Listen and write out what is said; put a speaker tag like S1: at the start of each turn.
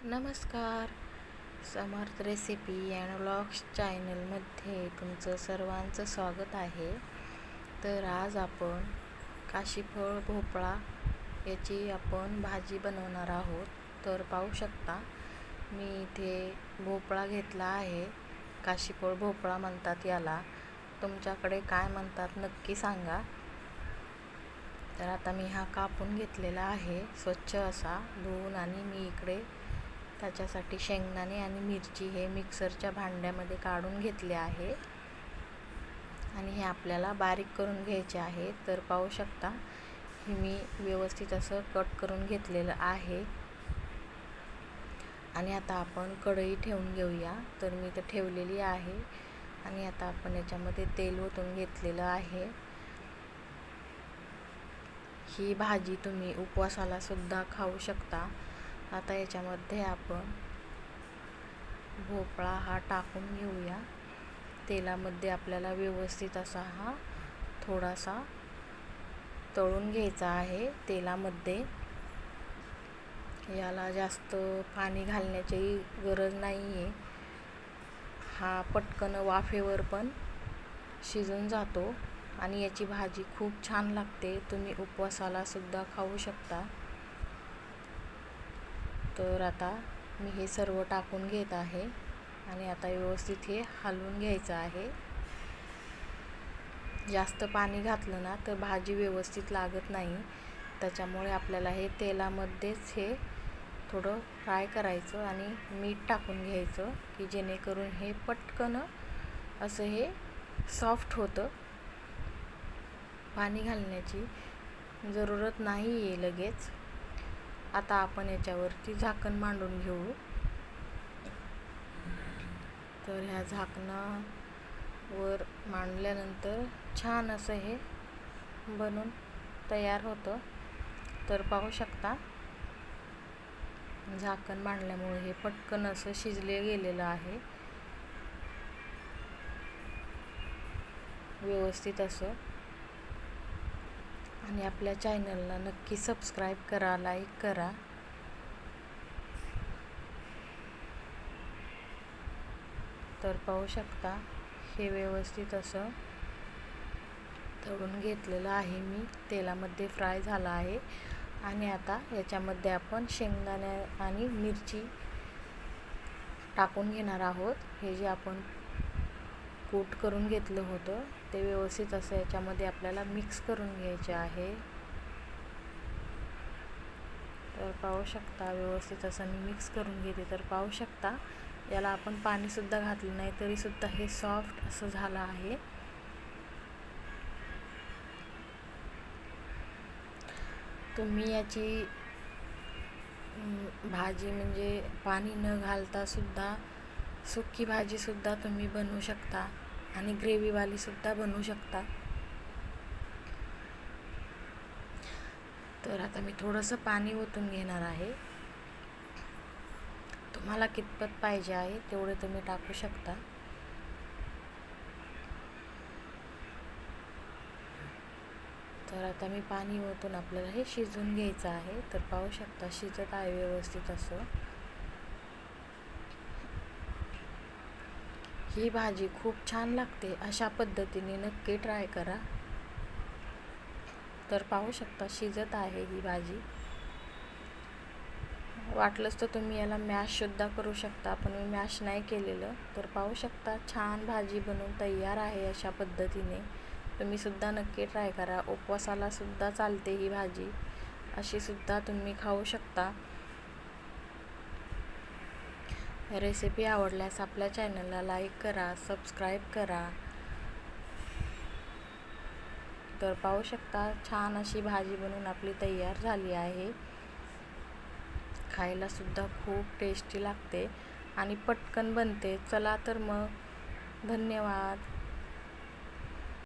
S1: नमस्कार. समर्थ recipe and vlogs चॅनलमध्ये तुमचं सर्वांचं स्वागत आहे. तर आज आपण काशीफळ भोपळा याची आपण भाजी बनवणार आहोत. तर पाहू शकता मी इथे भोपळा घेतला आहे. काशीफळ भोपळा म्हणतात याला. तुमच्याकडे काय म्हणतात नक्की सांगा. तर आता मी हा कापून घेतलेला आहे स्वच्छ असा धुवून, आणि मी इकडे त्याच्यासाठी शेंगदाणे आणि मिरची हे मिक्सरच्या भांड्यामध्ये काढून घेतले आहे आणि हे आपल्याला बारीक करून घ्यायचे आहे. तर पाहू शकता हे मी व्यवस्थित असं कट करून घेतलेलं आहे. आणि आता आपण कढई ठेवून घेऊया. तर मी तर ठेवलेली आहे आणि आता आपण याच्यामध्ये तेल ओतून घेतलेलं आहे. ही भाजी तुम्ही उपवासाला सुद्धा खाऊ शकता. आता याच्यामध्ये आपण भोपळा हा टाकून घेऊया. तेलामध्ये आपल्याला व्यवस्थित असा हा थोडासा तळून घ्यायचा आहे तेलामध्ये. याला जास्त पाणी घालण्याची गरज नाही आहे. हा पटकन वाफेवर पण शिजून जातो आणि याची भाजी खूप छान लागते. तुम्ही उपवासाला सुद्धा खाऊ शकता. तर आता मी हे सर्व टाकून घेत आहे आणि आता व्यवस्थित हे हलवून घ्यायचं आहे. जास्त पाणी घातलं ना तर भाजी व्यवस्थित लागत नाही. त्याच्यामुळे आपल्याला हे तेलामध्येच हे थोडं फ्राय करायचं आणि मीठ टाकून घ्यायचं की जेणेकरून हे पटकन असं हे सॉफ्ट होतं. पाणी घालण्याची जरूरत नाही आहे लगेच. आता आपण याच्यावरती झाकण मांडून घेऊ. तर ह्या झाकणावर मांडल्यानंतर छान असं हे बनून तयार होतं. तर पाहू शकता झाकण मांडल्यामुळे हे पटकन असं शिजले गेलेलं आहे व्यवस्थित असं. आणि आपल्या चॅनलला नक्की सबस्क्राईब करा, लाईक करा. तर पाहू शकता हे व्यवस्थित असं तळून घेतलेलं आहे मी. तेलामध्ये फ्राय झालं आहे. आणि आता याच्यामध्ये आपण शेंगदाणे आणि मिरची टाकून घेणार आहोत. हे जे आपण कूट करून घेतलं होतं ते व्यवस्थित असं याच्यामध्ये आपल्याला मिक्स करून घ्यायचे आहे. तर पाहू शकता व्यवस्थित असं मी मिक्स करून घेते. तर पाहू शकता याला आपण पाणीसुद्धा घातलं नाही तरीसुद्धा हे सॉफ्ट असं झालं आहे. तुम्ही याची भाजी म्हणजे पाणी न घालता सुद्धा सुकी भाजीसुद्धा तुम्ही बनवू शकता आणि ग्रेव्हीवालीसुद्धा बनवू शकता. तर आता मी थोडंसं पाणी ओतून घेणार आहे. तुम्हाला कितपत पाहिजे आहे तेवढे तुम्ही टाकू शकता. तर आता मी पाणी ओतून आपल्याला हे शिजवून घ्यायचं आहे. तर पाहू शकता शिजत आहे व्यवस्थित असं. ही भाजी खूप छान लागते. अशा पद्धतीने नक्की ट्राय करा. तर पाहू शकता शिजत आहे ही भाजी. वाटलंच तर तुम्ही याला मॅशसुद्धा करू शकता, पण मी मॅश नाही केलेलं. तर पाहू शकता छान भाजी बनवून तयार आहे. अशा पद्धतीने तुम्ही सुद्धा नक्की ट्राय करा. उपवासाला सुद्धा चालते ही भाजी. अशी सुद्धा तुम्ही खाऊ शकता. रेसिपी आवडल्यास आपल्या चॅनलला लाईक करा, सबस्क्राईब करा. तर पाहू शकता छान अशी भाजी बनवून आपली तयार झाली आहे. खायला सुद्धा खूप टेस्टी लागते आणि पटकन बनते. चला तर मग धन्यवाद.